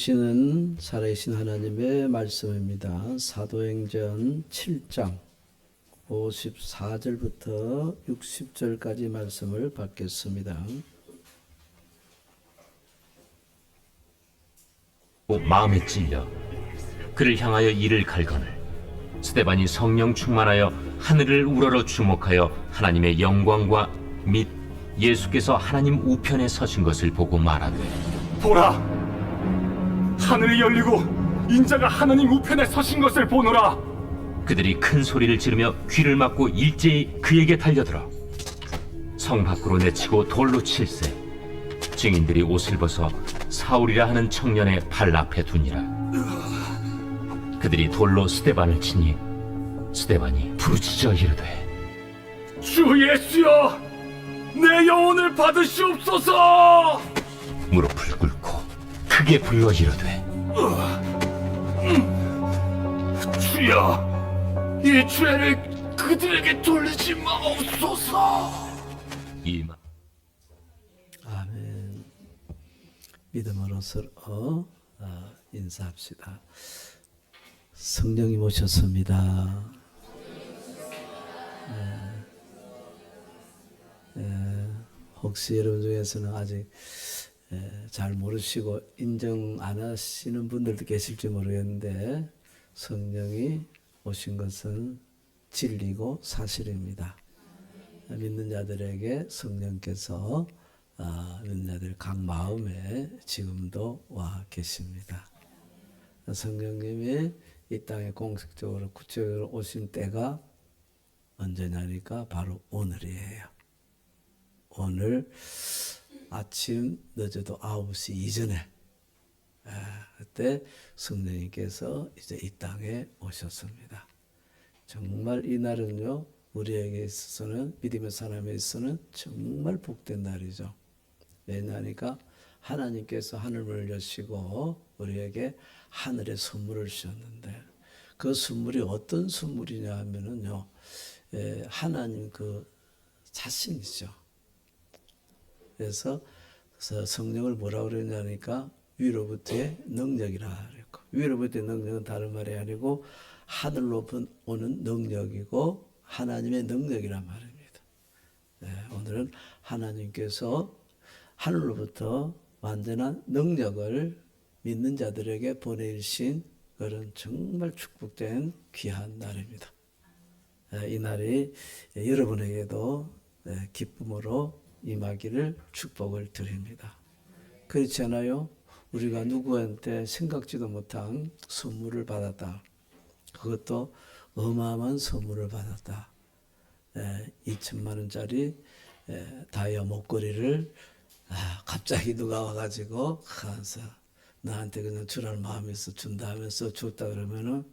주시는 살아계신 하나님의 말씀입니다. 사도행전 7장 54절부터 60절까지 말씀을 받겠습니다. 마음에 찔려 그를 향하여 이를 갈거늘 스데반이 성령 충만하여 하늘을 우러러 주목하여 하나님의 영광과 및 예수께서 하나님 우편에 서신 것을 보고 말하되, 보라! 하늘이 열리고 인자가 하나님 우편에 서신 것을 보노라. 그들이 큰 소리를 지르며 귀를 막고 일제히 그에게 달려들어 성 밖으로 내치고 돌로 칠세. 증인들이 옷을 벗어 사울이라 하는 청년의 발 앞에 두니라. 그들이 돌로 스데반을 치니 스데반이 부르짖어 이르되, 주 예수여, 내 영혼을 받으시옵소서. 무릎을 꿇고 크게 불러 이르되, 주여, 이 죄를 그들에게 돌리지 마옵소서. 이마 아멘. 믿음으로 서로 인사합시다. 성령님 오셨습니다. 혹시 여러분 중에서는 아직 잘 모르시고 인정 안 하시는 분들도 계실지 모르겠는데, 성령이 오신 것은 진리고 사실입니다. 믿는 자들에게 성령께서 믿는 자들 각 마음에 지금도 와 계십니다. 성령님이 이 땅에 공식적으로 구체적으로 오신 때가 언제냐니까 바로 오늘이에요. 오늘 아침 늦어도 9시 이전에 그때 성령님께서 이제 이 땅에 오셨습니다. 정말 이 날은요, 우리에게 있어서는, 믿음의 사람에 있어서는 정말 복된 날이죠. 왜냐하니까 하나님께서 하늘을 여시고 우리에게 하늘의 선물을 주셨는데, 그 선물이 어떤 선물이냐 하면은요, 하나님 그 자신이죠. 그래서 성령을 뭐라고 그러냐니까 위로부터의 능력이라 그랬고, 위로부터의 능력은 다른 말이 아니고 하늘로 오는 능력이고 하나님의 능력이란 말입니다. 오늘은 하나님께서 하늘로부터 완전한 능력을 믿는 자들에게 보내신 그런 정말 축복된 귀한 날입니다. 이 날이 여러분에게도 기쁨으로 임하기를 축복을 드립니다. 그렇지 않아요? 우리가 누구한테 생각지도 못한 선물을 받았다. 그것도 어마어마한 선물을 받았다. 2천만 원짜리 다이아 목걸이를 갑자기 누가 와가지고 나한테 그냥 주라는 마음에서 준다 하면서 줬다 그러면은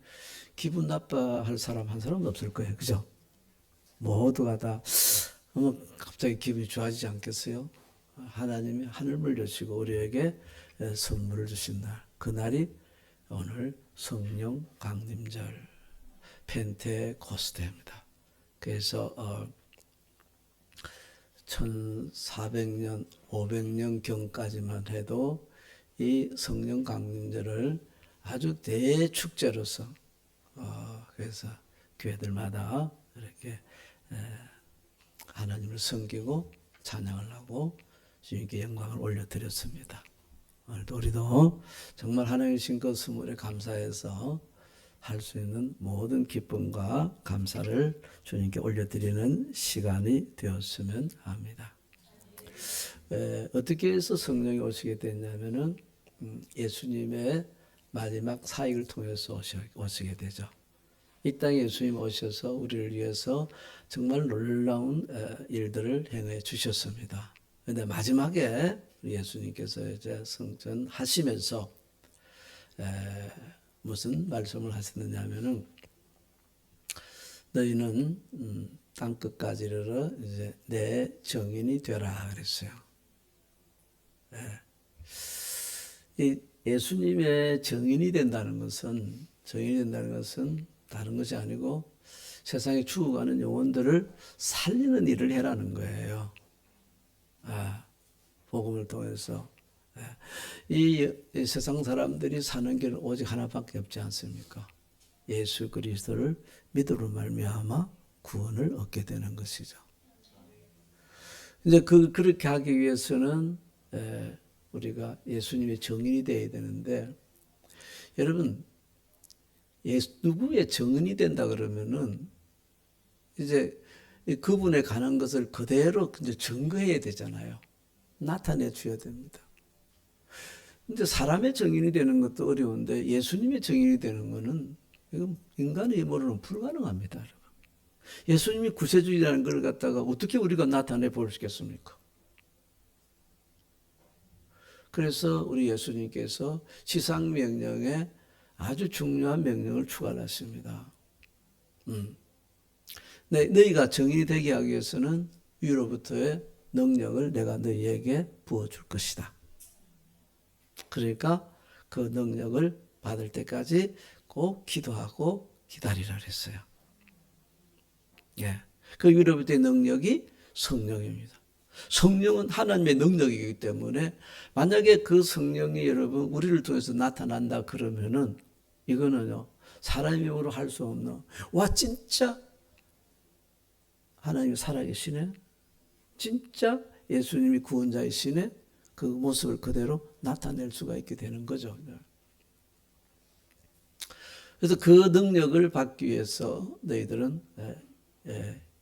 기분 나빠할 사람 한 사람은 없을 거예요. 그죠? 모두가 다 갑자기 기분이 좋아지지 않겠어요? 하나님이 하늘을 여시고 우리에게 선물을 주신 날, 그날이 오늘 성령 강림절 펜테코스테입니다. 그래서 1400년, 500년 경까지만 해도 이 성령 강림절을 아주 대축제로서 그래서 교회들마다 이렇게 하나님을 섬기고 찬양을 하고 주님께 영광을 올려드렸습니다. 오늘도 우리도 정말 하나님 주신 그 선물에 감사해서 할 수 있는 모든 기쁨과 감사를 주님께 올려드리는 시간이 되었으면 합니다. 어떻게 해서 성령이 오시게 됐냐면은 예수님의 마지막 사역을 통해서 오시게 되죠. 이 땅에 예수님 오셔서 우리를 위해서 정말 놀라운 일들을 행해 주셨습니다. 그런데 마지막에 예수님께서 이제 성전하시면서 무슨 말씀을 하셨느냐 하면은, 너희는 땅 끝까지 이르러 이제 내 증인이 되라 그랬어요. 이 예수님의 증인이 된다는 것은 다른 것이 아니고 세상에 죽어가는 영혼들을 살리는 일을 해라는 거예요. 복음을 통해서 이 세상 사람들이 사는 길은 오직 하나밖에 없지 않습니까? 예수 그리스도를 믿음으로 말미암아 구원을 얻게 되는 것이죠. 이제 그렇게 하기 위해서는 우리가 예수님의 정인이 되어야 되는데, 여러분, 누구의 정인이 된다 그러면은 이제 그분에 관한 것을 그대로 이제 증거해야 되잖아요. 나타내 줘야 됩니다. 근데 사람의 정인이 되는 것도 어려운데 예수님의 정인이 되는 것은 이건 인간의 힘으로는 불가능합니다. 여러분. 예수님이 구세주이라는 걸 갖다가 어떻게 우리가 나타내 볼 수 있겠습니까? 그래서 우리 예수님께서 지상명령에 아주 중요한 명령을 추가하셨습니다. 너희가 정인이 되게 하기 위해서는 위로부터의 능력을 내가 너희에게 부어줄 것이다. 그러니까 그 능력을 받을 때까지 꼭 기도하고 기다리라 그랬어요. 예. 그 위로부터의 능력이 성령입니다. 성령은 하나님의 능력이기 때문에 만약에 그 성령이 여러분 우리를 통해서 나타난다 그러면은 이거는요 사람의 힘으로 할 수 없는, 와 진짜 하나님이 살아계시네, 진짜 예수님이 구원자이시네, 그 모습을 그대로 나타낼 수가 있게 되는 거죠. 그래서 그 능력을 받기 위해서 너희들은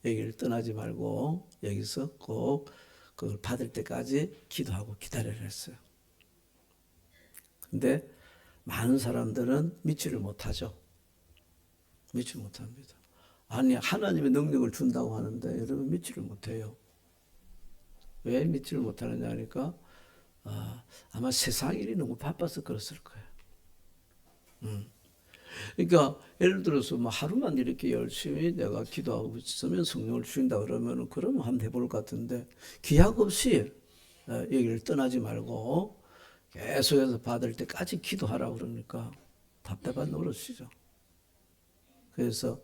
여기를 떠나지 말고 여기서 꼭 그걸 받을 때까지 기도하고 기다려야 했어요. 근데 많은 사람들은 믿지를 못하죠. 믿지 못합니다. 아니 하나님의 능력을 준다고 하는데 여러분 믿지를 못해요. 왜 믿지를 못하느냐 하니까 아마 세상 일이 너무 바빠서 그랬을 거예요. 그러니까 예를 들어서 뭐 하루만 이렇게 열심히 내가 기도하고 있으면 성령을 주신다 그러면 한번 해볼 것 같은데 기약 없이 여기를 떠나지 말고 계속해서 받을 때까지 기도하라 그러니까 답답한 노릇이죠. 그래서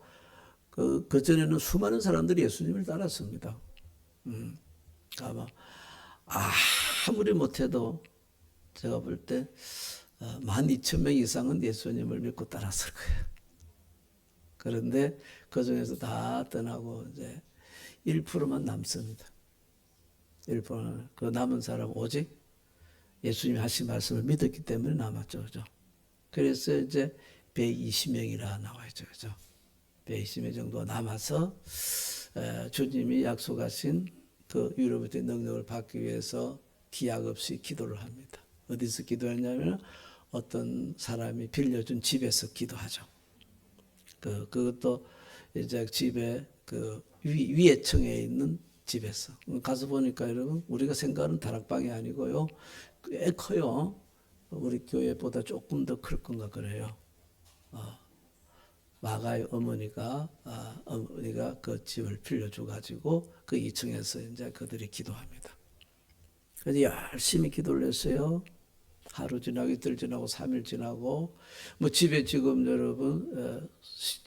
그전에는 수많은 사람들이 예수님을 따랐습니다. 아마 아무리 못해도 제가 볼 때 12,000명 이상은 예수님을 믿고 따랐을 거예요. 그런데 그 중에서 다 떠나고 이제 1%만 남습니다. 1%는 그 남은 사람 오직 예수님이 하신 말씀을 믿었기 때문에 남았죠, 그죠? 그래서 이제 120명이라 나와있죠, 그죠? 120명 정도가 남아서 주님이 약속하신 그 위로부터의 능력을 받기 위해서 기약 없이 기도를 합니다. 어디서 기도했냐면 어떤 사람이 빌려준 집에서 기도하죠. 그것도 이제 집에 그 위에 층에 있는 집에서 가서 보니까 여러분 우리가 생각하는 다락방이 아니고요, 꽤 커요. 우리 교회보다 조금 더 클 건가 그래요. 마가의 어머니가 그 집을 빌려줘 가지고 그 2층에서 이제 그들이 기도합니다. 그래서 열심히 기도를 했어요. 하루 지나고 이틀 지나고 3일 지나고 뭐 집에 지금 여러분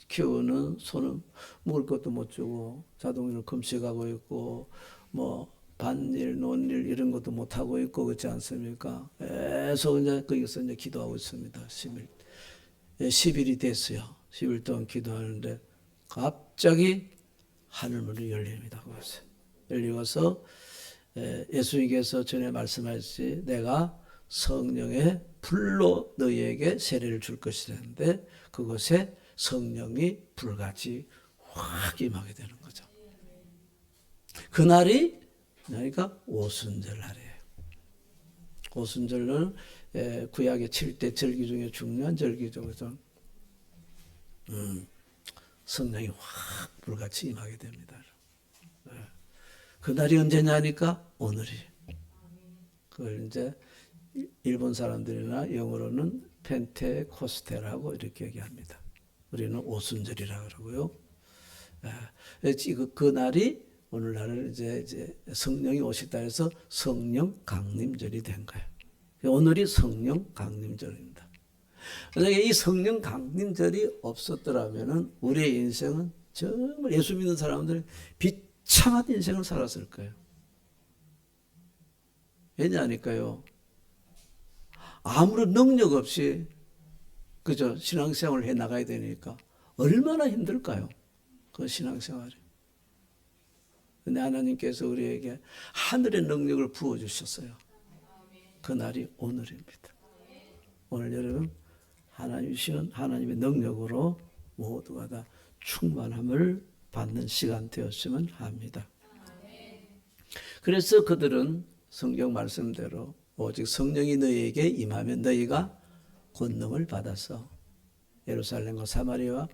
키우는 소는 먹을 것도 못 주고 자동으로 금식하고 있고 뭐 반일 논일 이런 것도 못 하고 있고 그렇지 않습니까? 계속 이제 거기서 이제 기도하고 있습니다. 10일이 됐어요. 10일 동안 기도하는데 갑자기 하늘문이 열립니다. 그것에 열리고서 예수님께서 전에 말씀하셨지 내가 성령의 불로 너희에게 세례를 줄 것이라는데 그것에 성령이 불같이 확 임하게 되는 거죠. 그날이 그러니까 오순절 날이에요. 오순절은 구약의 7대 절기 중에 중요한 절기죠. 그죠? 성령이 확 불같이 임하게 됩니다. 그날이 언제냐니까 오늘이. 그걸 이제 일본 사람들이나 영어로는 펜테코스테라고 이렇게 얘기합니다. 우리는 오순절이라 그러고요. 그 날이 오늘날을 이제 성령이 오셨다 해서 성령 강림절이 된 거예요. 오늘이 성령 강림절입니다. 만약에 이 성령 강림절이 없었더라면은 우리의 인생은 정말 예수 믿는 사람들은 비참한 인생을 살았을 거예요. 왜냐하니까요. 아무런 능력 없이 그저 신앙생활을 해 나가야 되니까 얼마나 힘들까요? 그 신앙생활이. 근데 하나님께서 우리에게 하늘의 능력을 부어주셨어요. 그 날이 오늘입니다. 오늘 여러분 하나님 주시는 하나님의 능력으로 모두가 다 충만함을 받는 시간 되었으면 합니다. 그래서 그들은 성경 말씀대로 오직 성령이 너희에게 임하면 너희가 권능을 받아서 예루살렘과 사마리아와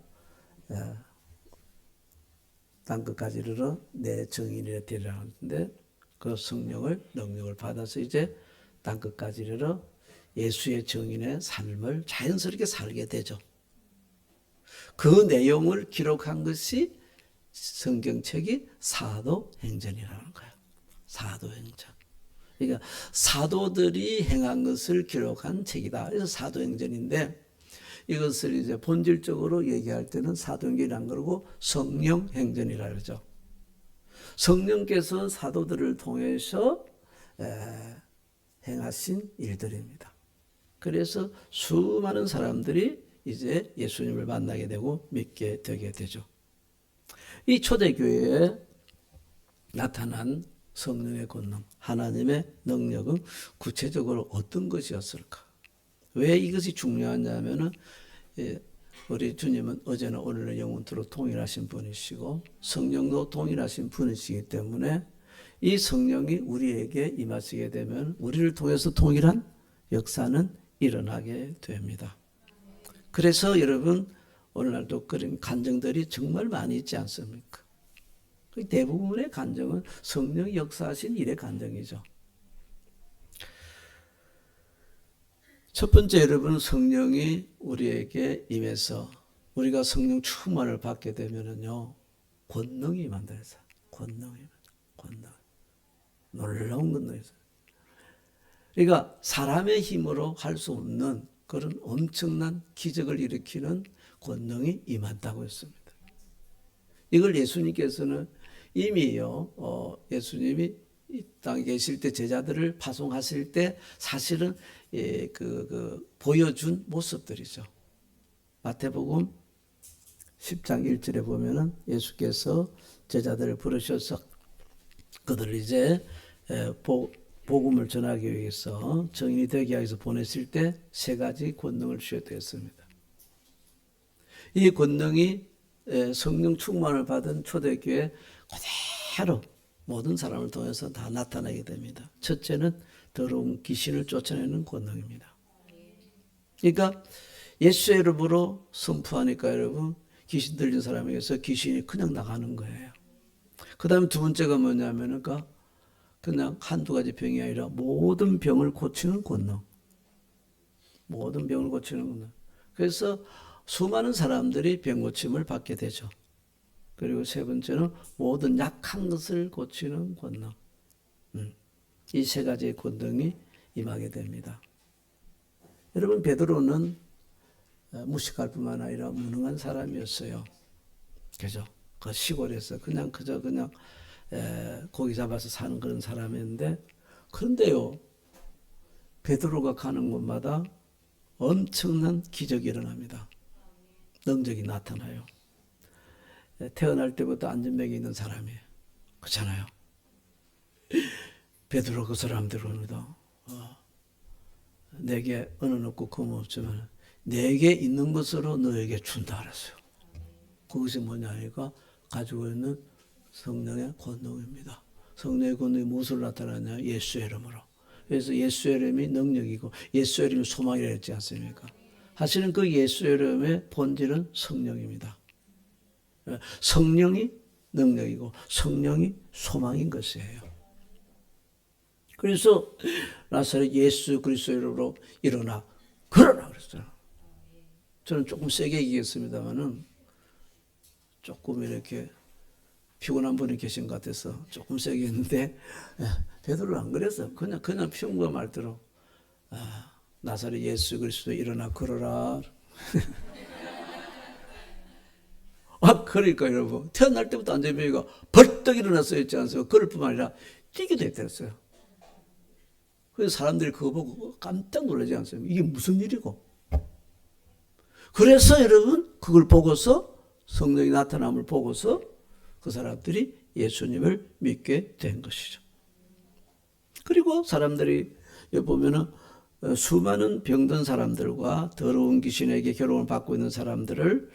땅끝까지 이르러 내 증인이 되리라 하는데 그 성령을 능력을 받아서 이제 땅끝까지 이르러 예수의 증인의 삶을 자연스럽게 살게 되죠. 그 내용을 기록한 것이 성경책이 사도행전이라는 거예요. 사도행전. 그러니까 사도들이 행한 것을 기록한 책이다. 그래서 사도행전인데 이것을 이제 본질적으로 얘기할 때는 사도행전이란 그러고 성령행전이라 그러죠. 성령께서 사도들을 통해서 행하신 일들입니다. 그래서 수많은 사람들이 이제 예수님을 만나게 되고 믿게 되게 되죠. 이 초대교회에 나타난 성령의 권능, 하나님의 능력은 구체적으로 어떤 것이었을까? 왜 이것이 중요하냐면은 우리 주님은 어제나 오늘은 영원토록 동일하신 분이시고 성령도 동일하신 분이시기 때문에 이 성령이 우리에게 임하시게 되면 우리를 통해서 동일한 역사는 일어나게 됩니다. 그래서 여러분 오늘날도 그런 간증들이 정말 많이 있지 않습니까? 대부분의 간증은 성령이 역사하신 일의 간증이죠. 첫 번째 여러분 성령이 우리에게 임해서 우리가 성령 충만을 받게 되면은요 권능이 임한다해서 권능 놀라운 권능이 있어요. 그러니까 사람의 힘으로 할 수 없는 그런 엄청난 기적을 일으키는 권능이 임한다고 했습니다. 이걸 예수님께서는 이미요 예수님이 이 땅에 계실 때 제자들을 파송하실 때 사실은 보여준 모습들이죠. 마태복음 10장 1절에 보면은 예수께서 제자들을 부르셔서 그들을 이제 복음을 전하기 위해서 증인이 되게 하기 위해서 보내실 때 세 가지 권능을 주셨습니다. 이 권능이 성령 충만을 받은 초대교회 그대로 모든 사람을 통해서 다 나타나게 됩니다. 첫째는 더러운 귀신을 쫓아내는 권능입니다. 그러니까 예수의 이름으로 선포하니까 여러분 귀신 들린 사람에게서 귀신이 그냥 나가는 거예요. 그 다음에 두 번째가 뭐냐면은 그냥 한두 가지 병이 아니라 모든 병을 고치는 권능. 모든 병을 고치는 권능. 그래서 수많은 사람들이 병 고침을 받게 되죠. 그리고 세 번째는 모든 약한 것을 고치는 권능. 이 세 가지의 권능이 임하게 됩니다. 여러분 베드로는 무식할 뿐만 아니라 무능한 사람이었어요. 그죠? 그 시골에서 그냥 고기 잡아서 사는 그런 사람이었는데 그런데요 베드로가 가는 곳마다 엄청난 기적이 일어납니다. 능력이 나타나요. 태어날 때부터 안전병이 있는 사람이에요. 그렇잖아요. 베드로 그 사람들을 합니다. 내게 은은 없고 금은 없지만 내게 있는 것으로 너에게 준다 그랬어요. 그것이 뭐냐니까 가지고 있는 성령의 권능입니다. 성령의 권능이 무엇으로 나타나냐? 예수의 이름으로. 그래서 예수의 이름이 능력이고 예수의 이름이 소망이라 했지 않습니까? 사실은 그 예수의 이름의 본질은 성령입니다. 성령이 능력이고 성령이 소망인 것이에요. 그래서 나사렛 예수 그리스도의 이름으로 일어나 걸어라 그랬어요. 저는 조금 세게 얘기했습니다만은 조금 이렇게 피곤한 분이 계신 것 같아서 조금 세게 했는데 베드로는 안 그랬어요. 그냥 평범한 말대로 나사렛 예수 그리스도 일어나 걸어라. 그러니까 여러분 태어날 때부터 안전병이가 벌떡 일어났어야 했지 않습니까? 그럴 뿐만 아니라 뛰기도 했더랬어요. 그래서 사람들이 그거 보고 깜짝 놀라지 않습니까? 이게 무슨 일이고. 그래서 여러분 그걸 보고서 성령이 나타남을 보고서 그 사람들이 예수님을 믿게 된 것이죠. 그리고 사람들이 여기 보면은 수많은 병든 사람들과 더러운 귀신에게 괴로움을 받고 있는 사람들을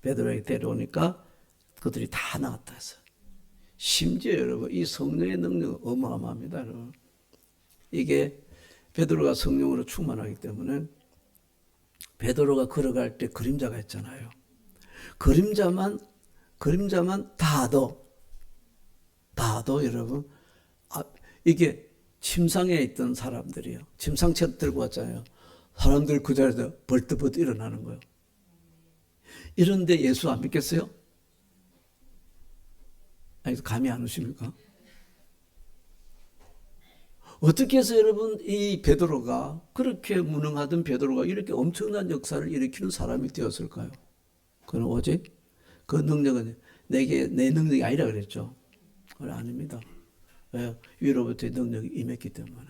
베드로에게 데려오니까 그들이 다 나왔다 해서. 심지어 여러분 이 성령의 능력은 어마어마합니다. 여러분. 이게 베드로가 성령으로 충만하기 때문에 베드로가 걸어갈 때 그림자가 있잖아요. 그림자만 닿아도 여러분 이게 침상에 있던 사람들이요. 침상책 들고 왔잖아요. 사람들이 그 자리에서 벌떡벌떡 일어나는 거예요. 이런데 예수 안 믿겠어요? 아니, 감이 안 오십니까? 어떻게 해서 여러분 이 베드로가 그렇게 무능하던 베드로가 이렇게 엄청난 역사를 일으키는 사람이 되었을까요? 그건 오직 그 능력은 내 능력이 아니라 그랬죠. 그건 아닙니다. 왜? 위로부터의 능력이 임했기 때문에.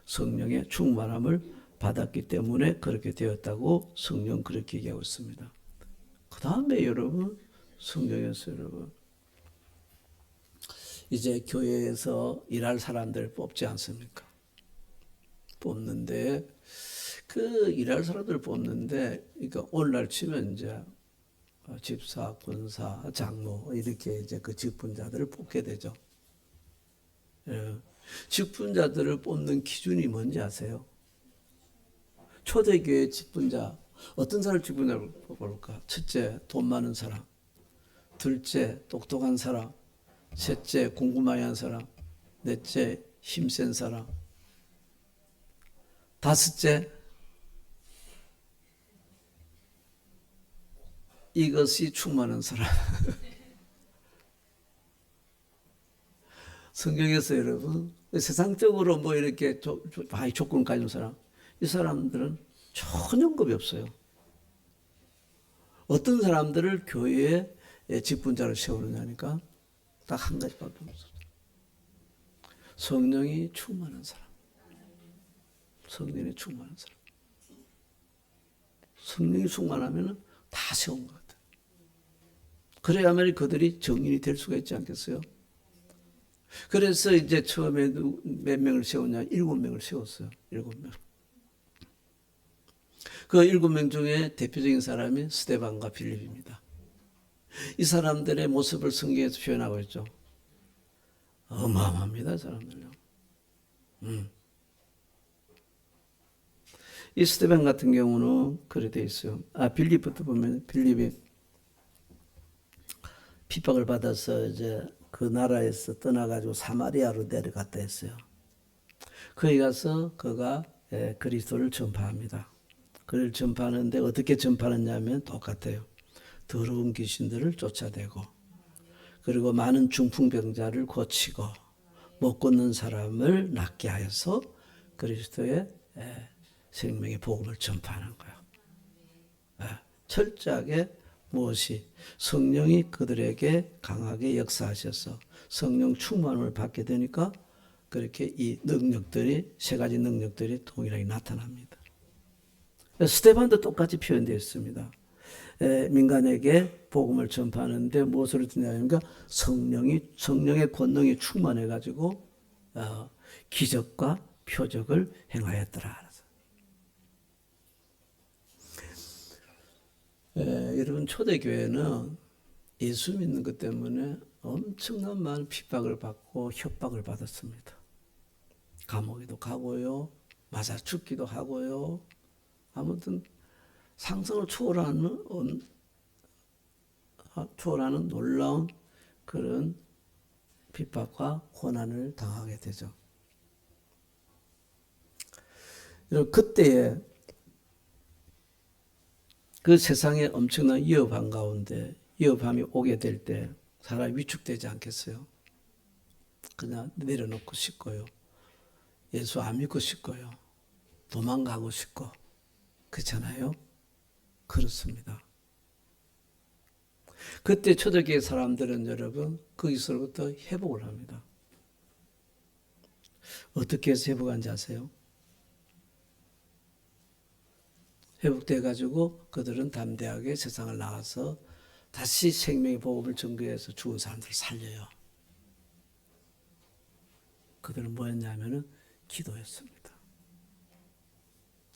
성령의 충만함을 받았기 때문에 그렇게 되었다고 성령 그렇게 얘기하고 있습니다. 그 다음에 여러분 성령에서 여러분 이제 교회에서 일할 사람들 뽑지 않습니까? 뽑는데 그 일할 사람들 뽑는데 그러니까 오늘날 치면 이제 집사, 권사, 장로 이렇게 이제 그 직분자들을 뽑게 되죠. 예. 직분자들을 뽑는 기준이 뭔지 아세요? 초대교회 직분자 어떤 사람을 직분자로 뽑을까? 첫째, 돈 많은 사람. 둘째, 똑똑한 사람. 셋째, 공부 많이 한 사람. 넷째, 힘센 사람. 다섯째, 이것이 충만한 사람. 성경에서 여러분 세상적으로 뭐 이렇게 많이 조건을 가진 사람, 이 사람들은 전혀 언급이 없어요. 어떤 사람들을 교회에 직분자를 세우느냐니까 딱 한 가지밖에 없어요. 성령이 충만한 사람. 성령이 충만한 사람. 성령이 충만하면 다 세운 것 같아요. 그래야만 그들이 정인이 될 수가 있지 않겠어요? 그래서 이제 처음에 몇 명을 세웠냐? 7명을 세웠어요. 7명. 그 7명 중에 대표적인 사람이 스데반과 빌립입니다. 이 사람들의 모습을 성경에서 표현하고 있죠. 어마어마합니다, 사람들요. 이 스데반 같은 경우는 그래 돼 있어요. 빌립부터 보면 빌립이 핍박을 받아서 이제 그 나라에서 떠나가지고 사마리아로 내려갔다 했어요. 거기 가서 그가 그리스도를 전파합니다. 그를 전파하는데 어떻게 전파하느냐면 똑같아요. 더러운 귀신들을 쫓아내고 그리고 많은 중풍병자를 고치고 못 걷는 사람을 낫게 하여서 그리스도의 생명의 복음을 전파하는 거예요. 철저하게 무엇이 성령이 그들에게 강하게 역사하셔서 성령 충만을 받게 되니까 그렇게 이 능력들이 세 가지 능력들이 동일하게 나타납니다. 스데반도 똑같이 표현되어 있습니다. 민간에게 복음을 전파하는데 무엇을 듣냐니까 성령의 권능이 충만해 가지고 기적과 표적을 행하였더라. 여러분 초대교회는 예수 믿는 것 때문에 엄청난 많은 핍박을 받고 협박을 받았습니다. 감옥에도 가고요. 맞아 죽기도 하고요. 아무튼 상상을 초월하는 놀라운 그런 핍박과 고난을 당하게 되죠. 여러분 그때에 그 세상에 엄청난 위협한 가운데 위협함이 오게 될 때 사람이 위축되지 않겠어요? 그냥 내려놓고 싶고요. 예수 안 믿고 싶고요. 도망가고 싶고 그렇잖아요? 그렇습니다. 그때 초대교회 사람들은 여러분 거기서부터 회복을 합니다. 어떻게 해서 회복한지 아세요? 회복돼 가지고 그들은 담대하게 세상을 나가서 다시 생명의 복음을 전개해서 죽은 사람들을 살려요. 그들은 뭐였냐면은 기도했습니다.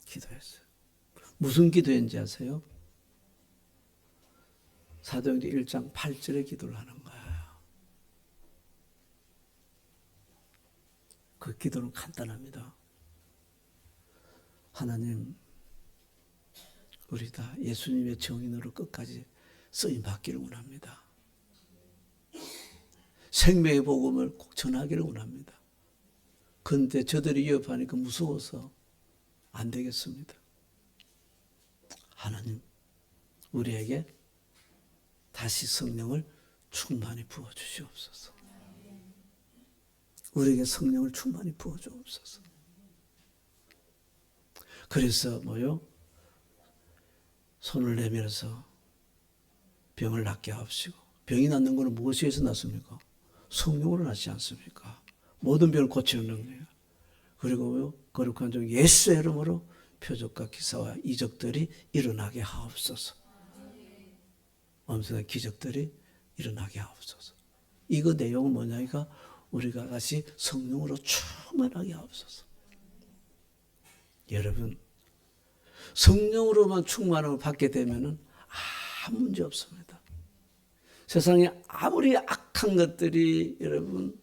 기도했어요. 무슨 기도했는지 아세요? 사도행전 1장 8절에 기도를 하는 거예요. 그 기도는 간단합니다. 하나님, 우리 다 예수님의 정인으로 끝까지 쓰임 받기를 원합니다. 생명의 복음을 꼭 전하기를 원합니다. 그런데 저들이 위협하니까 무서워서 안 되겠습니다. 하나님, 우리에게 다시 성령을 충만히 부어주시옵소서. 우리에게 성령을 충만히 부어주옵소서. 그래서 뭐요? 손을 내밀어서 병을 낫게 하옵시고, 병이 낫는 것은 무엇에서 낫습니까? 성령으로 낫지 않습니까? 모든 병을 고치는 능력. 그리고 거룩한 종 예수의 이름으로 표적과 기사와 이적들이 일어나게 하옵소서. 엄청난 기적들이 일어나게 하옵소서. 이거 내용은 뭐냐니까 우리가 다시 성령으로 충만하게 하옵소서. 여러분, 성령으로만 충만함을 받게 되면은 아무 문제 없습니다. 세상에 아무리 악한 것들이, 여러분,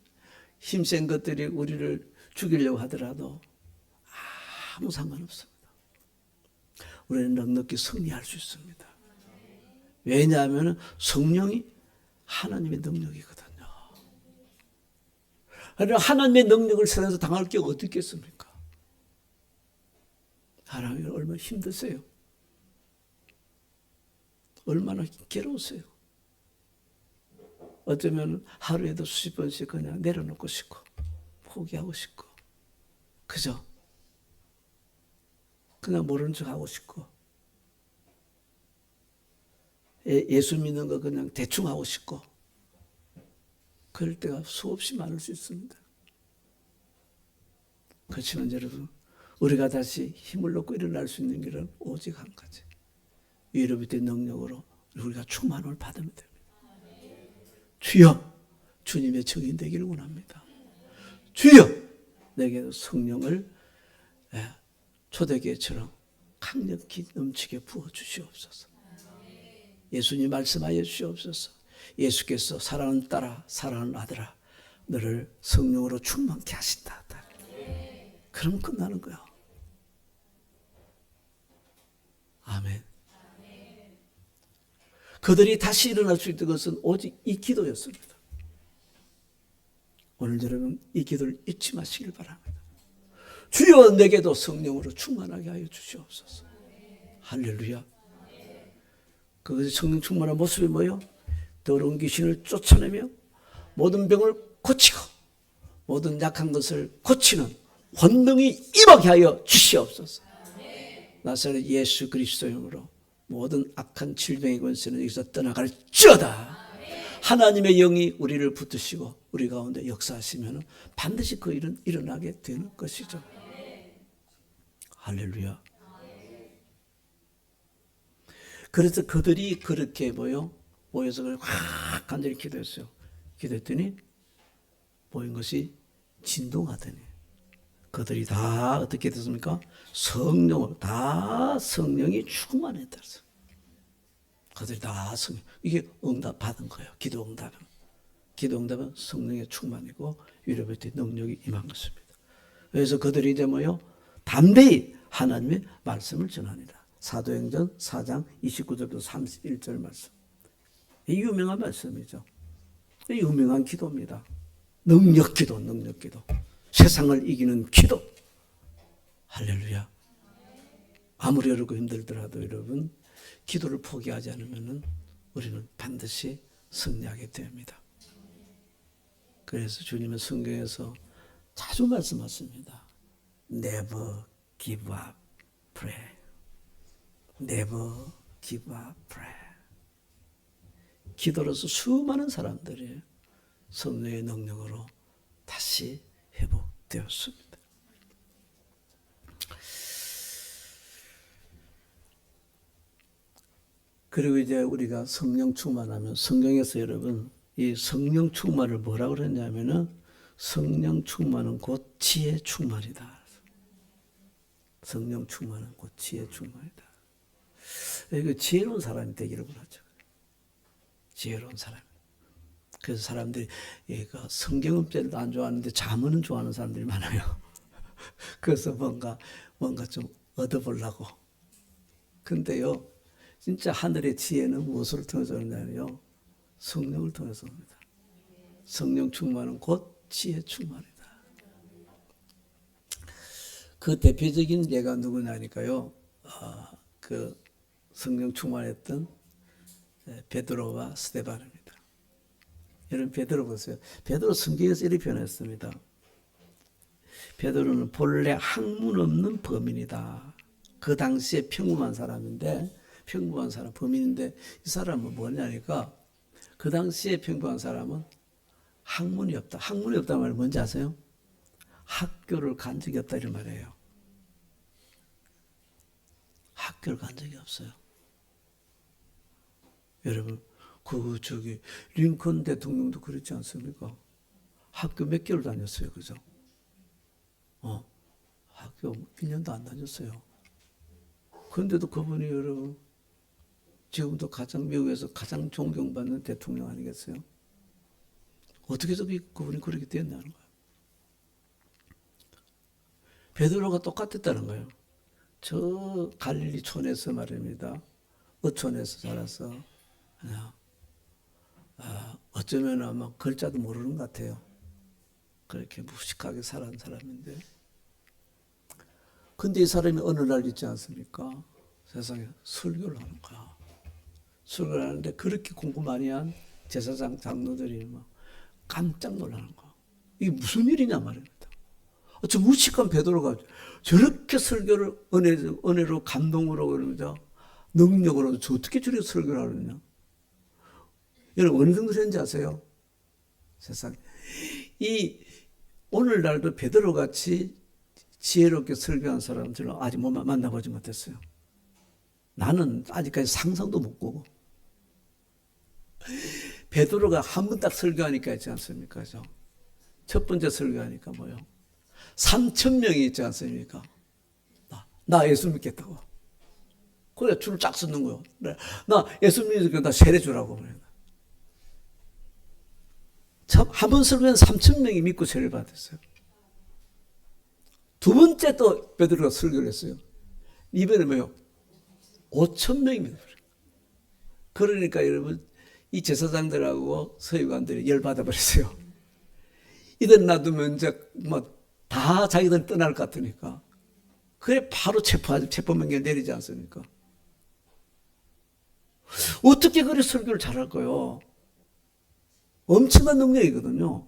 힘센 것들이 우리를 죽이려고 하더라도 아무 상관없습니다. 우리는 넉넉히 승리할 수 있습니다. 왜냐하면 성령이 하나님의 능력이거든요. 하나님의 능력을 세상에서 당할 게 어디 있겠습니까? 하나님이 얼마나 힘드세요? 얼마나 괴로우세요? 어쩌면 하루에도 수십 번씩 그냥 내려놓고 싶고 포기하고 싶고 그죠? 그냥 모르는 척 하고 싶고 예수 믿는 거 그냥 대충 하고 싶고 그럴 때가 수없이 많을 수 있습니다. 그렇지만 여러분, 우리가 다시 힘을 얻고 일어날 수 있는 길은 오직 한 가지. 위로부터의 능력으로 우리가 충만함을 받으면 됩니다. 주여, 주님의 증인 되기를 원합니다. 주여, 내게 성령을 초대교회처럼 강력히 넘치게 부어주시옵소서. 예수님 말씀하여 주시옵소서. 예수께서 사랑하는 딸아, 사랑하는 아들아, 너를 성령으로 충만케 하신다. 그럼 끝나는 거야. 아멘. 그들이 다시 일어날 수 있는 것은 오직 이 기도였습니다. 오늘 여러분 이 기도를 잊지 마시길 바랍니다. 주여 내게도 성령으로 충만하게 하여 주시옵소서. 할렐루야. 그 성령 충만한 모습이 뭐예요? 더러운 귀신을 쫓아내며 모든 병을 고치고 모든 약한 것을 고치는 권능이 임하게 하여 주시옵소서. 나사렛 예수 그리스도 이름으로 모든 악한 질병의 권세는 여기서 떠나갈지어다. 하나님의 영이 우리를 붙드시고 우리 가운데 역사하시면 반드시 그 일은 일어나게 되는 것이죠. 할렐루야. 그래서 그들이 그렇게 모여서 확 간절히 기도했어요. 기도했더니 모인 것이 진동하더니 그들이 다 어떻게 됐습니까? 성령으로 다 성령이 충만했다. 그들이 다 성령. 이게 응답 받은 거예요. 기도 응답은. 기도 응답은 성령의 충만이고 위로부터 능력이 임한 것입니다. 그래서 그들이 이제 담대히 하나님의 말씀을 전합니다. 사도행전 4장 29절부터 31절 말씀. 이 유명한 말씀이죠. 이 유명한 기도입니다. 능력 기도, 능력 기도. 세상을 이기는 기도. 할렐루야. 아무리 어렵고 힘들더라도 여러분 기도를 포기하지 않으면 우리는 반드시 승리하게 됩니다. 그래서 주님은 성경에서 자주 말씀하십니다. Never give up, pray. Never give up, pray. 기도로서 수많은 사람들이 성령의 능력으로 다시 회복됩니다. 되었습니다. 그리고 이제 우리가 성령 충만하면 성경에서 여러분 이 성령 충만을 뭐라고 그랬냐면은 성령 충만은 곧 지혜 충만이다. 성령 충만은 곧 지혜 충만이다. 이거 지혜로운 사람이 되기를 원하죠. 지혜로운 사람. 그래서 사람들이 얘가 성경은 별로 안 좋아하는데 잠언은 좋아하는 사람들이 많아요. 그래서 뭔가 좀 얻어보려고. 근데요, 진짜 하늘의 지혜는 무엇을 통해서 오느냐면요, 성령을 통해서 옵니다. 성령 충만은 곧 지혜 충만이다. 그 대표적인 예가 누구냐니까요, 그 성령 충만했던 베드로와 스데반입니다. 여러분 베드로 보세요. 베드로 성경에서 이렇게 표현했습니다. 베드로는 본래 학문 없는 범인이다. 그 당시에 평범한 사람인데, 평범한 사람, 범인인데 이 사람은 뭐냐니까 그 당시에 평범한 사람은 학문이 없다. 학문이 없다는 말은 뭔지 아세요? 학교를 간 적이 없다 이런 말이에요. 학교를 간 적이 없어요. 여러분 링컨 대통령도 그렇지 않습니까? 학교 몇 개월 다녔어요. 그죠? 학교 1년도 안 다녔어요. 그런데도 그분이 여러분 지금도 미국에서 가장 존경받는 대통령 아니겠어요? 어떻게 해서 그분이 그렇게 되었냐는 거예요. 베드로가 똑같았다는 거예요. 저 갈릴리 촌에서 말입니다. 어촌에서 자라서 그냥 어쩌면 아마 글자도 모르는 것 같아요. 그렇게 무식하게 살아온 사람인데, 근데 이 사람이 어느 날 있지 않습니까? 세상에 설교를 하는 거야. 설교를 하는데 그렇게 공부 많이 한 제사장 장로들이 막 깜짝 놀라는 거야. 이게 무슨 일이냐 말입니다. 저 무식한 베드로가 저렇게 설교를 은혜로 감동으로 그러면서 능력으로 저 어떻게 저렇게 설교를 하느냐. 여러분 어느 정도 되는지 아세요? 세상에. 오늘날도 베드로같이 지혜롭게 설교한 사람들은 아직 만나보지 못했어요. 나는 아직까지 상상도 못 보고. 베드로가 한 번 딱 설교하니까 있지 않습니까? 그죠? 첫 번째 설교하니까 뭐요? 3,000명이 있지 않습니까? 나 예수 믿겠다고. 그래, 줄을 쫙 서는 거요. 나 예수 믿으니까 나 세례 주라고. 한 번 설교는 3,000명이 믿고 세례를 받았어요. 두 번째 또 베드로가 설교를 했어요. 이번에 뭐요? 5,000명이 믿어버려요. 그러니까 여러분, 이 제사장들하고 서기관들이 열받아버렸어요. 이들 놔두면 이제 다 자기들 떠날 것 같으니까. 그래 바로 체포명령 내리지 않습니까? 어떻게 그래 설교를 잘할 거요? 엄청난 능력이거든요.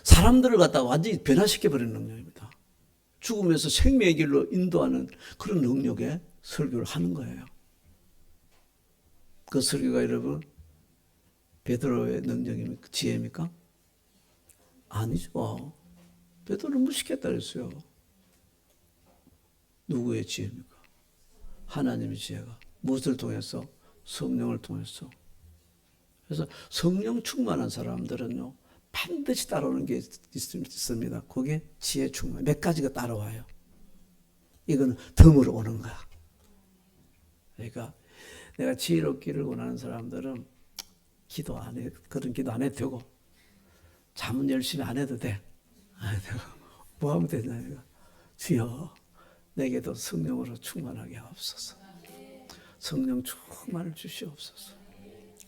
사람들을 갖다가 완전히 변화시켜버리는 능력입니다. 죽음에서 생명의 길로 인도하는 그런 능력에 설교를 하는 거예요. 그 설교가 여러분 베드로의 능력입니까? 지혜입니까? 아니죠. 베드로를 무식했다 그랬어요. 누구의 지혜입니까? 하나님의 지혜가. 무엇을 통해서? 성령을 통해서. 그래서 성령 충만한 사람들은요, 반드시 따라오는 게 있습니다. 그게 지혜 충만. 몇 가지가 따라와요. 이거는 덤으로 오는 거야. 그러니까 내가 지혜롭기를 원하는 사람들은 그런 기도 안 해도 되고, 잠은 열심히 안 해도 돼. 내가 뭐 하면 되냐, 내가. 주여, 내게도 성령으로 충만하게 하옵소서. 성령 충만을 주시옵소서.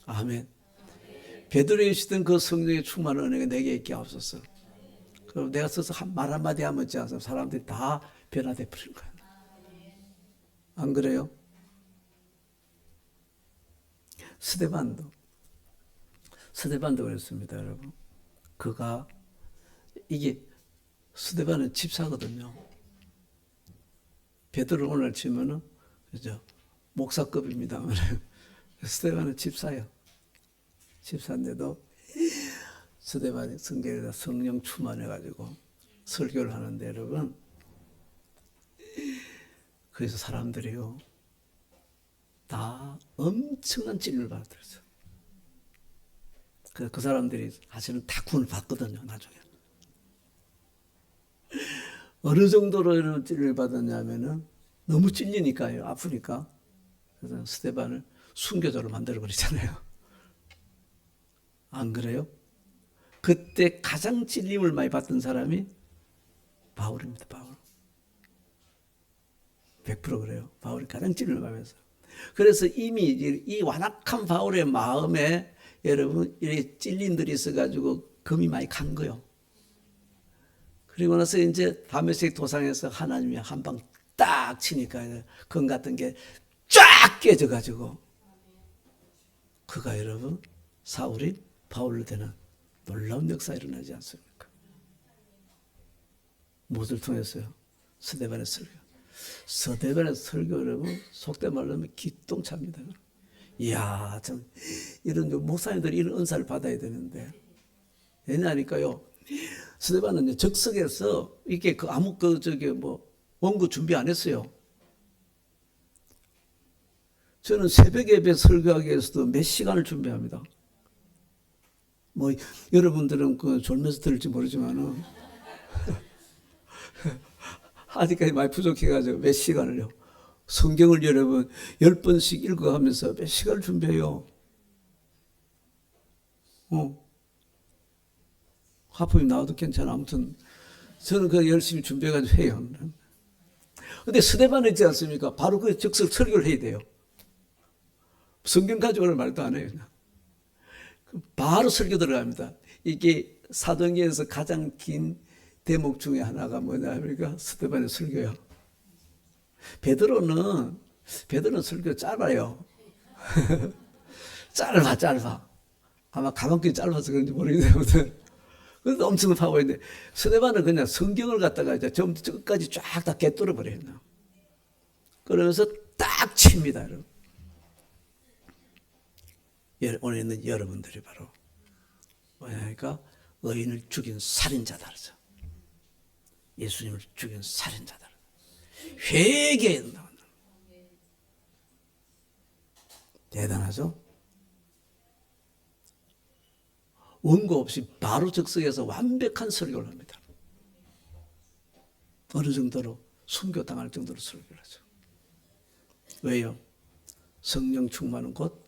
아멘. 베드로에 있었던 그 성령의 충만한 은혜가 내게 있게 하옵소서. 그럼 내가 써서 말 한마디 하면 있지 사람들이 다 변화돼 버린 거야. 안 그래요? 스데반도 그랬습니다, 여러분. 스데반은 집사거든요. 베드로 오늘 치면은, 그죠? 목사급입니다. 스데반은 집사예요. 집사인데도 스데반이 성경에다 성령 충만해가지고 설교를 하는데 여러분, 그래서 사람들이요 다 엄청난 찔림을 받았어요. 그 사람들이 사실은 다 구원을 받거든요. 나중에 어느 정도로 이런 찔림을 받았냐면은 너무 찔리니까요, 아프니까. 그래서 스데반을 순교자로 만들어 버리잖아요. 안 그래요? 그때 가장 찔림을 많이 받던 사람이 바울입니다. 바울. 100% 그래요. 바울이 가장 찔림을 받으면서. 그래서 이미 이 완악한 바울의 마음에 여러분 이 찔림들이 있어가지고 금이 많이 간 거요. 그리고 나서 이제 다메섹 도상에서 하나님이 한 방 딱 치니까 금 같은 게 쫙 깨져가지고 그가 여러분 사울이 바울로 되는 놀라운 역사가 일어나지 않습니까? 무엇을 통해서요? 스데반의 설교. 스데반의 설교 여러분 속된 말로 하면 기똥차입니다. 이야 참 이런 목사님들이 이런 은사를 받아야 되는데 왜냐니까요? 스데반은 적석에서 이게 아무 원고 준비 안 했어요. 저는 새벽 예배 설교하기 위해서도 몇 시간을 준비합니다. 뭐 여러분들은 그 졸면서 들을지 모르지만은 아직까지 많이 부족해가지고 몇 시간을요. 성경을 여러분 10번씩 읽어가면서 몇 시간을 준비해요. 하품이 나와도 괜찮아. 아무튼 저는 그 열심히 준비해가지고 해요. 근데 스데반은 있지 않습니까? 바로 그 적석 설교를 해야 돼요. 성경 가져오는 말도 안 해요. 바로 설교 들어갑니다. 이게 사도행전에서 가장 긴 대목 중에 하나가 뭐냐면 스데반의 설교예요. 베드로는 설교 짧아요. 짧아. 아마 가방끈이 짧아서 그런지 모르겠는데 그런데 엄청 파고 있는데 스데반은 그냥 성경을 갖다가 이제 처음부터 끝까지 쫙 다 깨뚫어 버려요. 그러면서 딱 칩니다. 여러분. 오늘 있는 여러분들이 바로 뭐냐니까 의인을 죽인 살인자다 그러죠. 예수님을 죽인 살인자다. 회개해야 된다. 대단하죠? 원고 없이 바로 적석에서 완벽한 설교를 합니다. 어느 정도로 순교당할 정도로 설교를 하죠. 왜요? 성령 충만은 곧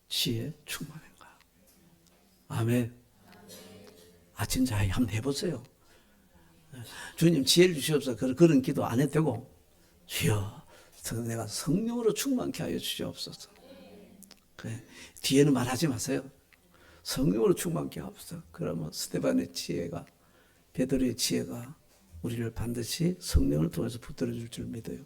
지혜 충만인가. 아멘. 진짜 한번 해보세요. 주님 지혜를 주시옵소서. 그런 기도 안 해도 되고 주여 내가 성령으로 충만케 하여 주시옵소서. 그래. 뒤에는 말하지 마세요. 성령으로 충만케 하옵소서. 그러면 스데반의 지혜가 베드로의 지혜가 우리를 반드시 성령을 통해서 붙들어줄 줄 믿어요.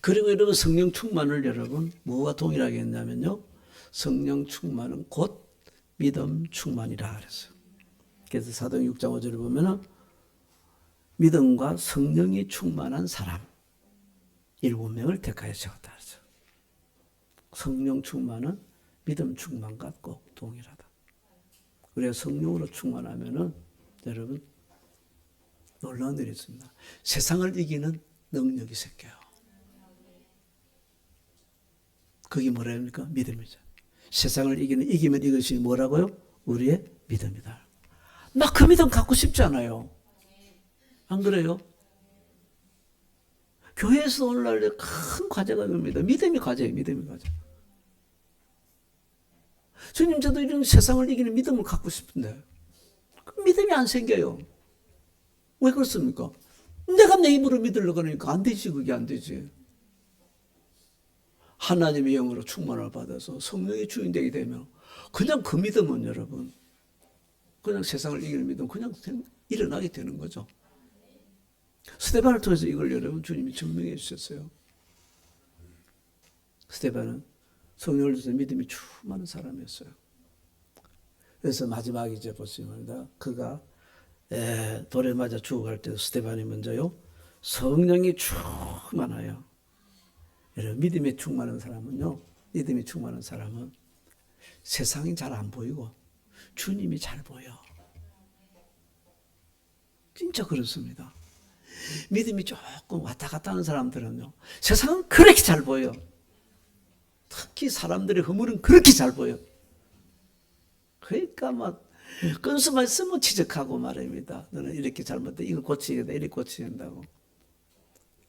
그리고 여러분 성령 충만을 여러분 뭐가 동일하게 했냐면요. 성령 충만은 곧 믿음 충만이라 그랬어요. 그래서 사도행 6장 5절을 보면은 믿음과 성령이 충만한 사람 7명을 택하여 세웠다 그랬어요. 성령 충만은 믿음 충만과 꼭 동일하다. 우리가 성령으로 충만하면은 여러분 놀라운 일이 있습니다. 세상을 이기는 능력이 생겨요. 그게 뭐랍니까? 믿음이죠. 세상을 이기면 이것이 뭐라고요? 우리의 믿음이다. 막 그 믿음 갖고 싶지 않아요. 안 그래요? 교회에서 오늘날 큰 과제가 됩니다. 믿음이 과제예요. 믿음이 과제. 주님 저도 이런 세상을 이기는 믿음을 갖고 싶은데 그 믿음이 안 생겨요. 왜 그렇습니까? 내가 내 입으로 믿으려고 하니까 안 되지. 그게 안 되지. 하나님의 영으로 충만을 받아서 성령의 주인 되게 되면 그냥 그 믿음은 여러분 그냥 세상을 이기는 믿음 그냥 일어나게 되는 거죠. 스데반을 통해서 이걸 여러분 주님이 증명해 주셨어요. 스데반은 성령을 주셔서 믿음이 충만한 사람이었어요. 그래서 마지막 이제 보시면 그가 돌에 맞아 죽어갈 때 스데반이 먼저요 성령이 충만하여. 여러분 믿음이 충만한 사람은요, 믿음이 충만한 사람은 세상이 잘 안 보이고 주님이 잘 보여. 진짜 그렇습니다. 믿음이 조금 왔다 갔다 하는 사람들은요, 세상은 그렇게 잘 보여. 특히 사람들의 허물은 그렇게 잘 보여. 그러니까 막 건수만 쓰면 지적하고 말입니다. 너는 이렇게 잘못돼. 이거 고치야 돼. 이렇게 고쳐야 된다고.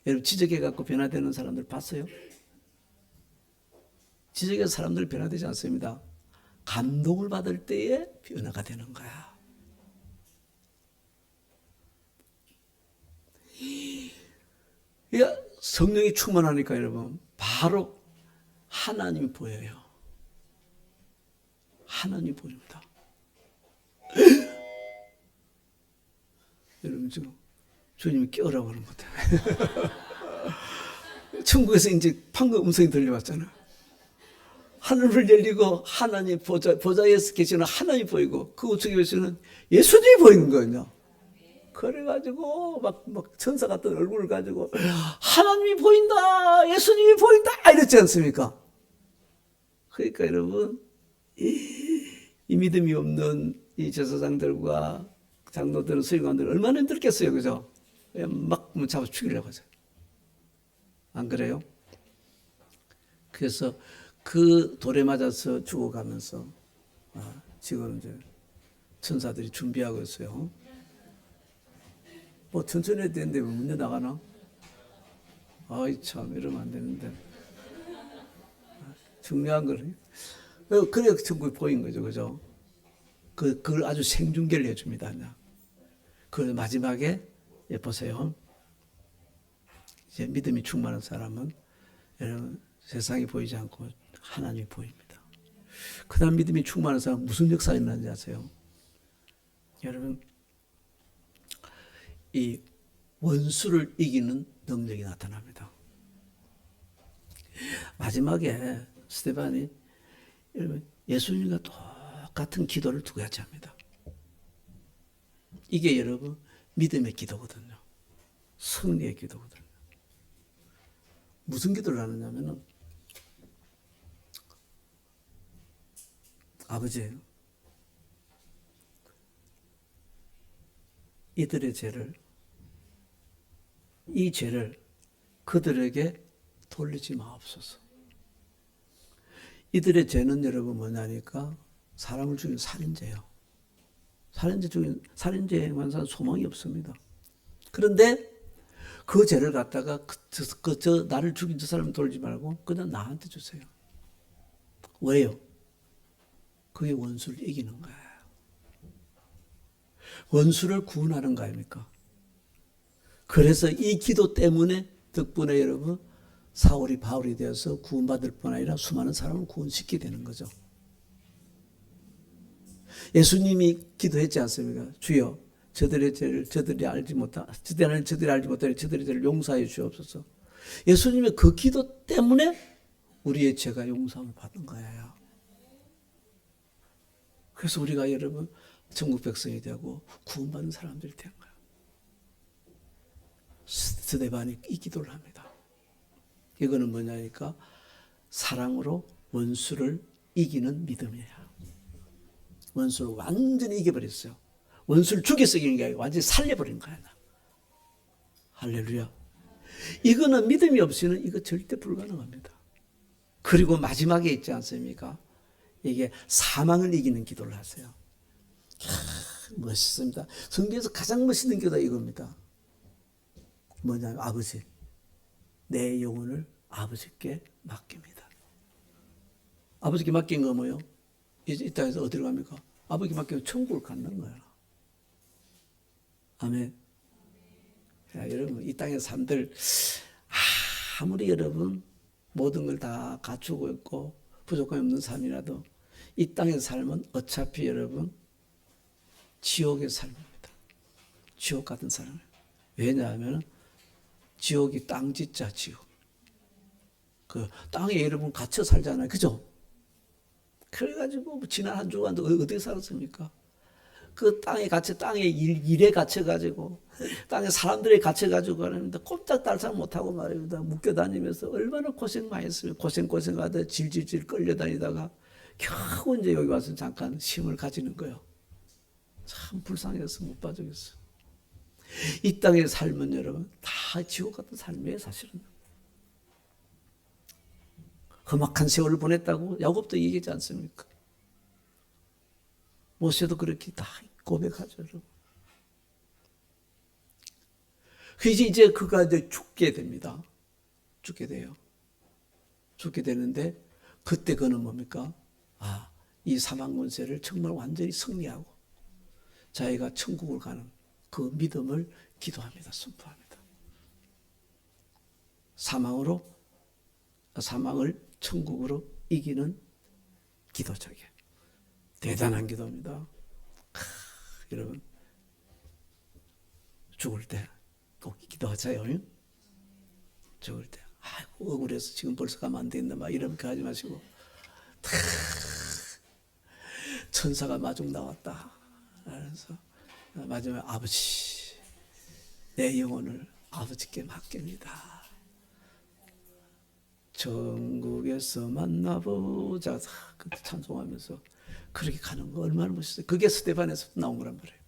여러분 지적해갖고 변화되는 사람들 봤어요? 지적해서 사람들 변화되지 않습니다. 감동을 받을 때에 변화가 되는 거야. 성령이 충만하니까 여러분 바로 하나님이 보여요. 하나님이 보입니다. 여러분 지금 주님이 깨우라고 하는 것 같아요. 천국에서 이제 방금 음성이 들려왔잖아요. 하늘을 열리고 하나님 보좌에서 계시는 하나님이 보이고 그 우측에 계시는 예수님이 보이는 거예요. 그래가지고 막 천사 같은 얼굴을 가지고 하나님이 보인다, 예수님이 보인다 이랬지 않습니까? 그러니까 여러분 이 믿음이 없는 이 제사장들과 장로들은 서기관들은 얼마나 힘들겠어요, 그죠? 막 잡아 죽이려고 하죠. 안 그래요? 그래서 그 돌에 맞아서 죽어가면서 지금 이제 천사들이 준비하고 있어요. 뭐 천천히 해도 되는데 왜 문제 나가나? 아이 참 이러면 안 되는데. 중요한 거는 그래 천국이 보인 거죠, 그죠? 그걸 아주 생중계를 해줍니다. 그 마지막에 보세요. 이제 믿음이 충만한 사람은 여러분 세상이 보이지 않고 하나님이 보입니다. 그다음 믿음이 충만한 사람은 무슨 역사가 일어나는지 아세요? 여러분 이 원수를 이기는 능력이 나타납니다. 마지막에 스데반이 여러분 예수님과 똑같은 기도를 두 가지 합니다. 이게 여러분 믿음의 기도거든요. 승리의 기도거든요. 무슨 기도를 하느냐면은 아버지 이 죄를 그들에게 돌리지 마옵소서. 이들의 죄는 여러분 뭐냐니까 사람을 죽인 살인죄예요. 살인죄에만 산 소망이 없습니다. 그런데 그 죄를 갖다가 나를 죽인 저 사람 돌지 말고 그냥 나한테 주세요. 왜요? 그게 원수를 이기는 거예요. 원수를 구원하는 거 아닙니까? 그래서 이 기도 때문에 덕분에 여러분 사울이 바울이 되어서 구원받을 뿐 아니라 수많은 사람을 구원시키게 되는 거죠. 예수님이 기도했지 않습니까? 주여 저들의 죄를 저들이 알지 못하는 저들의 죄를 용서하여 주옵소서. 예수님의 그 기도 때문에 우리의 죄가 용서함을 받은 거예요. 그래서 우리가 여러분 천국 백성이 되고 구원받는 사람들이 된 거예요. 스데반이 이 기도를 합니다. 이거는 뭐냐니까 사랑으로 원수를 이기는 믿음이에요. 원수를 완전히 이겨버렸어요. 원수를 죽여서 이기는 게 아니고 완전히 살려버린 거야. 할렐루야. 이거는 믿음이 없이는 이거 절대 불가능합니다. 그리고 마지막에 있지 않습니까? 이게 사망을 이기는 기도를 하세요. 멋있습니다. 성경에서 가장 멋있는 기도가 이겁니다. 뭐냐면 아버지, 내 영혼을 아버지께 맡깁니다. 아버지께 맡긴 거 뭐예요? 이 땅에서 어디로 갑니까? 아버지께 맡기면 천국을 갖는 거야. 아멘. 야, 여러분 이 땅의 삶들 아무리 여러분 모든 걸 다 갖추고 있고 부족함이 없는 삶이라도 이 땅의 삶은 어차피 여러분 지옥의 삶입니다. 지옥 같은 삶이에요. 왜냐하면 지옥이 땅짓자 지옥. 그 땅에 여러분 갇혀 살잖아요. 그죠? 그래가지고 지난 한 주간도 어디에 살았습니까? 그 땅에 갇혀 땅에 일에 갇혀가지고 땅에 사람들이 갇혀가지고 말입니다. 꼼짝달싹 못하고 말입니다. 묶여 다니면서 얼마나 고생 많이 했으면 고생하다 질질질 끌려다니다가 겨우 이제 여기 와서 잠깐 힘을 가지는 거예요. 참 불쌍해서 못 봐주겠어요. 이 땅의 삶은 여러분 다 지옥 같은 삶이에요, 사실은. 험악한 세월을 보냈다고 야곱도 얘기하지 않습니까? 모세도 그렇게 다 고백하죠, 여러분. 이제 그가 이제 죽게 됩니다. 죽게 돼요. 죽게 되는데 그때 그는 뭡니까? 이 사망 권세를 정말 완전히 승리하고 자기가 천국을 가는 그 믿음을 기도합니다. 선포합니다. 사망을 천국으로 이기는 기도적이에요. 대단한 기도입니다. 여러분 죽을 때 꼭 기도하자요. 죽을 때 아이고 억울해서 지금 벌써 가면 안 되겠나 막 이렇게 하지 마시고 천사가 마중 나왔다. 그래서 마지막에 아버지 내 영혼을 아버지께 맡깁니다. 천국에서 만나보자. 그때 찬송하면서 그렇게 가는 거 얼마나 멋있어요. 그게 스데반에서 나온 거란 말이에요.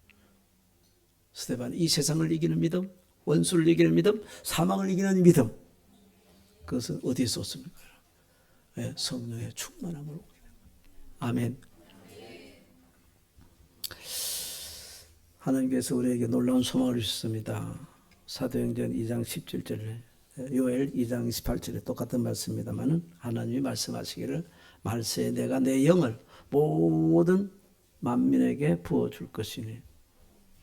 스데반, 이 세상을 이기는 믿음, 원수를 이기는 믿음, 사망을 이기는 믿음. 그것은 어디에서 얻습니까? 네, 성령의 충만함을 오게 됩니다. 아멘. 하나님께서 우리에게 놀라운 소망을 주셨습니다. 사도행전 2장 17절에 요엘 2장 28절에 똑같은 말씀입니다만 하나님이 말씀하시기를 말세에 내가 내 영을 모든 만민에게 부어줄 것이니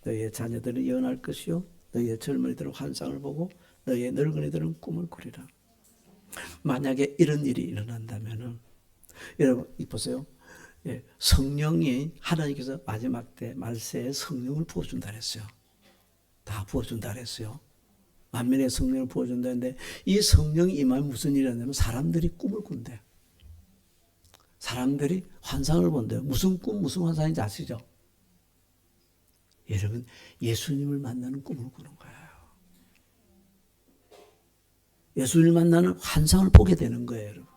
너희의 자녀들은 예언할 것이요 너희의 젊은이들은 환상을 보고 너희의 늙은이들은 꿈을 꾸리라. 만약에 이런 일이 일어난다면 여러분 보세요. 성령이 하나님께서 마지막 때 말세에 성령을 부어준다 그랬어요. 다 부어준다 그랬어요. 만민의 성령을 부어준다는데 이 성령이 임하면 무슨 일이 일어나냐면 사람들이 꿈을 꾼대. 사람들이 환상을 본대요. 무슨 꿈 무슨 환상인지 아시죠? 여러분 예수님을 만나는 꿈을 꾸는 거예요. 예수님을 만나는 환상을 보게 되는 거예요. 여러분.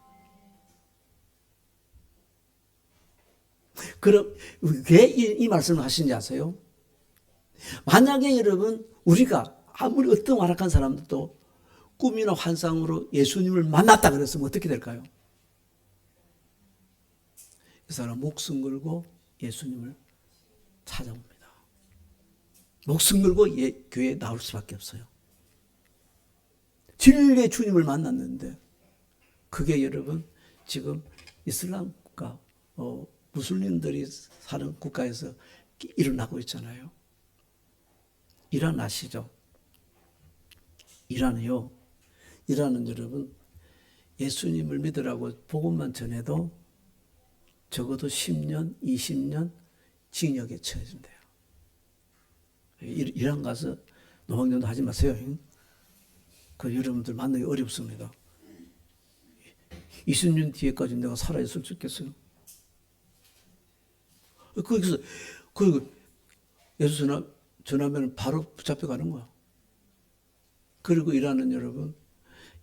그럼 왜 이 말씀을 하시는지 아세요? 만약에 여러분 우리가 아무리 어떤 완악한 사람들도 꿈이나 환상으로 예수님을 만났다 그랬으면 어떻게 될까요? 이 사람 목숨 걸고 예수님을 찾아옵니다. 목숨 걸고 교회에 나올 수밖에 없어요. 진리의 주님을 만났는데 그게 여러분 지금 이슬람 국가 무슬림들이 사는 국가에서 일어나고 있잖아요. 이란 아시죠? 이란은 여러분 예수님을 믿으라고 복음만 전해도 적어도 10년, 20년 징역에 처해진대요. 이란 가서 노방전도 하지 마세요. 그 여러분들 만나기 어렵습니다. 20년 뒤에까지 내가 살아있을 수 있겠어요? 거기서 예수 전하면 바로 붙잡혀가는 거야. 그리고 이란은 여러분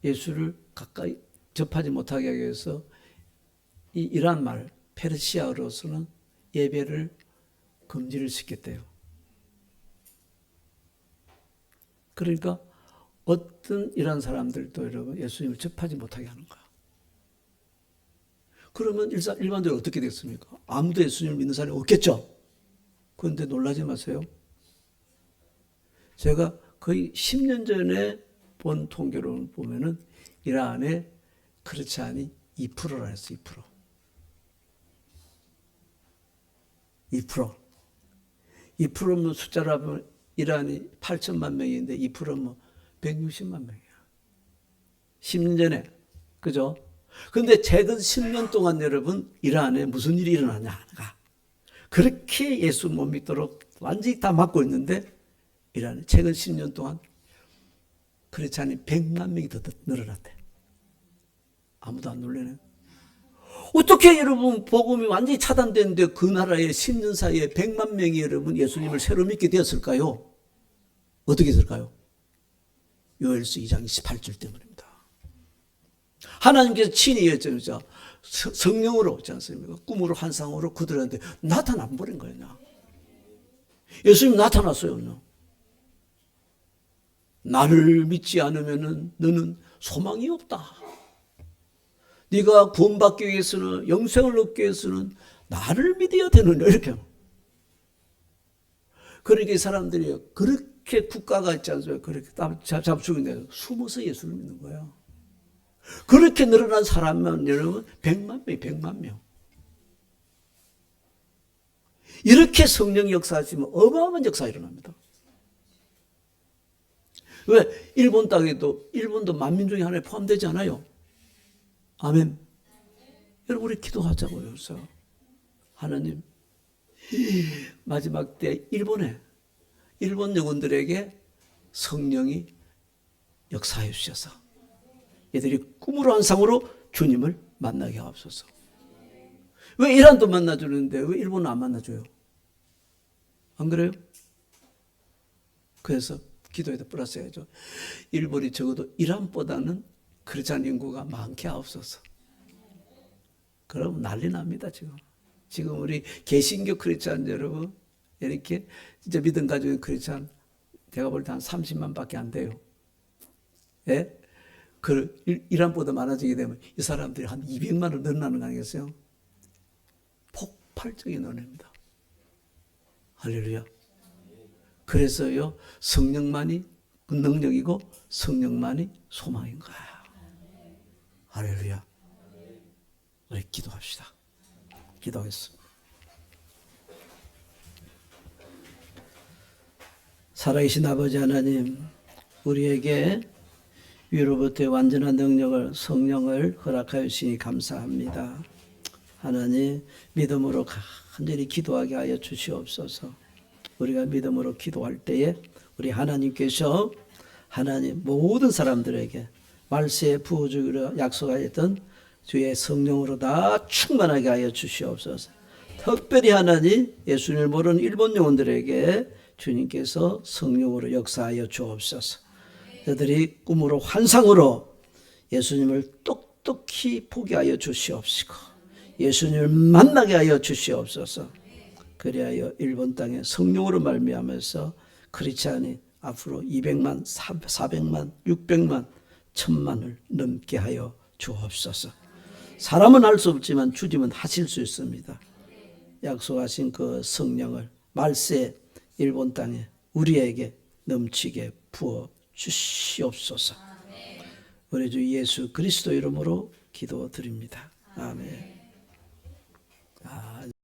예수를 가까이 접하지 못하게 하기 위해서 이 이란 말 페르시아어로서는 예배를 금지를 시켰대요. 그러니까 어떤 이란 사람들도 여러분 예수님을 접하지 못하게 하는 거야. 그러면 일반적으로 어떻게 됐습니까? 아무도 예수님을 믿는 사람이 없겠죠? 그런데 놀라지 마세요. 제가 거의 10년 전에 본 통계로 보면은 이란에 크리스찬이 2%라 했어요. 2%면 숫자로 하면 이란이 8천만 명인데 2%면 160만 명이야. 10년 전에. 그죠? 근데 최근 10년 동안 여러분 이란에 무슨 일이 일어나냐가 그렇게 예수 못 믿도록 완전히 다 막고 있는데 이란에 최근 10년 동안 크리스찬이 100만 명이 더 늘어났대. 아무도 안 놀래네. 어떻게 여러분 복음이 완전히 차단됐는데 그 나라에 10년 사이에 100만 명이 여러분 예수님을 새로 믿게 되었을까요? 어떻게 됐을까요? 요엘서 2장 28절 때문입니다. 하나님께서 친히 예언했죠. 성령으로 있지 않습니까? 꿈으로 환상으로 그들한테 나타나 버린 거예요. 예수님 나타났어요. 나를 믿지 않으면 너는 소망이 없다. 네가 구원받기 위해서는, 영생을 얻기 위해서는 나를 믿어야 되느냐, 이렇게. 그러니까 사람들이 그렇게 국가가 있지 않습니까? 그렇게 잡수인데 숨어서 예수를 믿는 거예요. 그렇게 늘어난 사람은 여러분 100만 명, 100만 명. 이렇게 성령 역사하시면 어마어마한 역사 일어납니다. 왜? 일본 땅에도, 일본도 만민 중에 하나에 포함되지 않아요? 아멘. 여러분, 우리 기도하자고요. 그래서 하나님, 마지막 때 일본 영혼들에게 성령이 역사해 주셔서 얘들이 꿈으로 환상으로 주님을 만나게 하옵소서. 왜 이란도 만나주는데 왜 일본은 안 만나줘요? 안 그래요? 그래서 기도에도 플러스 해야죠. 일본이 적어도 이란보다는 크리스찬 인구가 많게 하옵소서. 그럼 난리 납니다, 지금. 지금 우리 개신교 크리스찬 여러분, 이렇게 진짜 믿음 가지고 있는 크리스찬, 제가 볼 때 한 30만 밖에 안 돼요. 예? 이란보다 많아지게 되면 이 사람들이 한 200만으로 늘어나는 거 아니겠어요? 폭발적인 은혜입니다. 할렐루야. 그래서요, 성령만이 능력이고 성령만이 소망인 거야. 할렐루야. 우리 기도합시다. 기도하겠습니다. 살아계신 아버지 하나님, 우리에게 위로부터의 완전한 능력을, 성령을 허락하여 주시니 감사합니다. 하나님, 믿음으로 간절히 기도하게 하여 주시옵소서. 우리가 믿음으로 기도할 때에 우리 하나님께서 하나님 모든 사람들에게 말세에 부어주기로 약속하였던 주의 성령으로 다 충만하게 하여 주시옵소서. 특별히 하나님 예수님을 모르는 일본 영혼들에게 주님께서 성령으로 역사하여 주옵소서. 그들이 꿈으로 환상으로 예수님을 똑똑히 보게 하여 주시옵시고 예수님을 만나게 하여 주시옵소서. 그리하여 일본 땅에 성령으로 말미암아서 크리스찬이 앞으로 200만, 400만, 600만, 1000만을 넘게 하여 주옵소서. 사람은 할 수 없지만 주님은 하실 수 있습니다. 약속하신 그 성령을 말세 일본 땅에 우리에게 넘치게 부어 주시옵소서. 우리 주 예수 그리스도 이름으로 기도드립니다. 아멘.